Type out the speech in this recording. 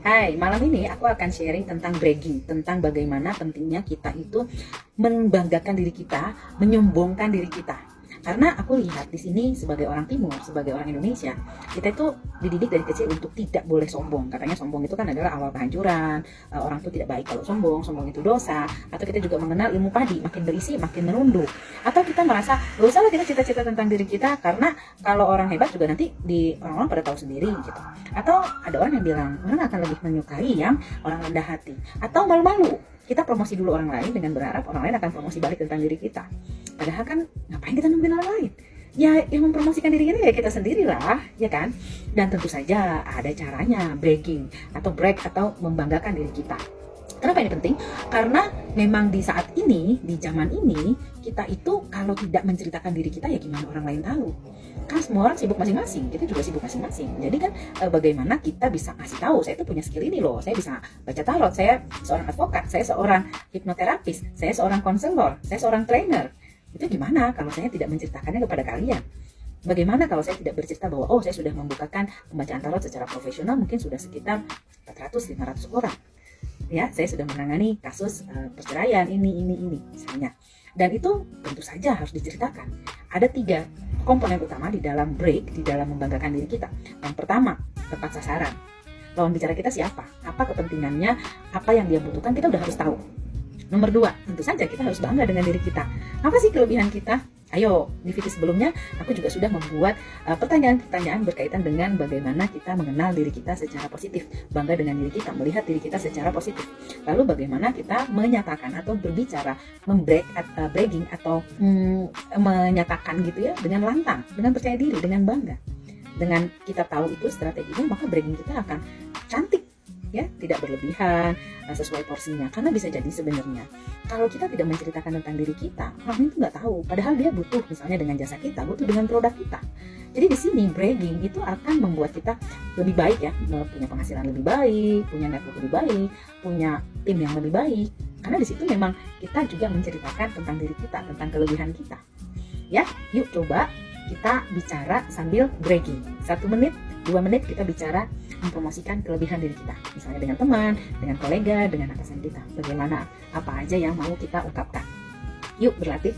Hai, malam ini aku akan sharing tentang bragging, tentang bagaimana pentingnya kita itu membanggakan diri kita, menyombongkan diri kita. Karena aku lihat di sini sebagai orang Timur, sebagai orang Indonesia, kita itu dididik dari kecil untuk tidak boleh sombong. Katanya sombong itu kan adalah awal kehancuran, orang itu tidak baik kalau sombong, sombong itu dosa. Atau kita juga mengenal ilmu padi, makin berisi makin merunduk. Atau kita merasa, gak usah lah kita cita-cita tentang diri kita, karena kalau orang hebat juga nanti di orang-orang pada tahu sendiri gitu. Atau ada orang yang bilang, orang akan lebih menyukai yang orang rendah hati. Atau malu-malu, kita promosi dulu orang lain dengan berharap orang lain akan promosi balik tentang diri kita. Padahal kan ngapain kita nungguin orang lain? Ya yang mempromosikan diri kita ya kita sendirilah, ya kan? Dan tentu saja ada caranya, bragging atau brag atau membanggakan diri kita. Kenapa ini penting? Karena memang di saat ini, di zaman ini, kita itu kalau tidak menceritakan diri kita ya gimana orang lain tahu? Kan semua orang sibuk masing-masing, kita juga sibuk masing-masing. Jadi kan bagaimana kita bisa ngasih tahu, saya itu punya skill ini loh, saya bisa baca tarot, saya seorang advokat, saya seorang hipnoterapis, saya seorang konselor, saya seorang trainer. Itu gimana kalau saya tidak menceritakannya kepada kalian? Bagaimana kalau saya tidak bercerita bahwa saya sudah membukakan pembacaan tarot secara profesional mungkin sudah sekitar 400-500 orang. Ya, saya sudah menangani kasus perceraian ini misalnya. Dan itu tentu saja harus diceritakan. Ada 3 komponen utama di dalam break, di dalam membanggakan diri kita. Yang pertama, tepat sasaran. Lawan bicara kita siapa? Apa kepentingannya? Apa yang dia butuhkan? Kita udah harus tahu. Nomor 2, tentu saja kita harus bangga dengan diri kita. Apa sih kelebihan kita? Ayo, di video sebelumnya aku juga sudah membuat pertanyaan-pertanyaan berkaitan dengan bagaimana kita mengenal diri kita secara positif, bangga dengan diri kita, melihat diri kita secara positif. Lalu bagaimana kita menyatakan atau berbicara, bragging atau menyatakan gitu ya dengan lantang, dengan percaya diri, dengan bangga. Dengan kita tahu itu strateginya, maka bragging kita akan cantik. Ya, tidak berlebihan, sesuai porsinya. Karena bisa jadi sebenarnya kalau kita tidak menceritakan tentang diri kita, orang itu nggak tahu. Padahal dia butuh misalnya dengan jasa kita, butuh dengan produk kita. Jadi di sini bragging itu akan membuat kita lebih baik ya, punya penghasilan lebih baik, punya network lebih baik, punya tim yang lebih baik. Karena di situ memang kita juga menceritakan tentang diri kita, tentang kelebihan kita. Ya, yuk coba kita bicara sambil bragging. 1 menit, 2 menit kita bicara mempromosikan kelebihan diri kita, misalnya dengan teman, dengan kolega, dengan atasan kita. Bagaimana, apa aja yang mau kita ungkapkan. Yuk berlatih.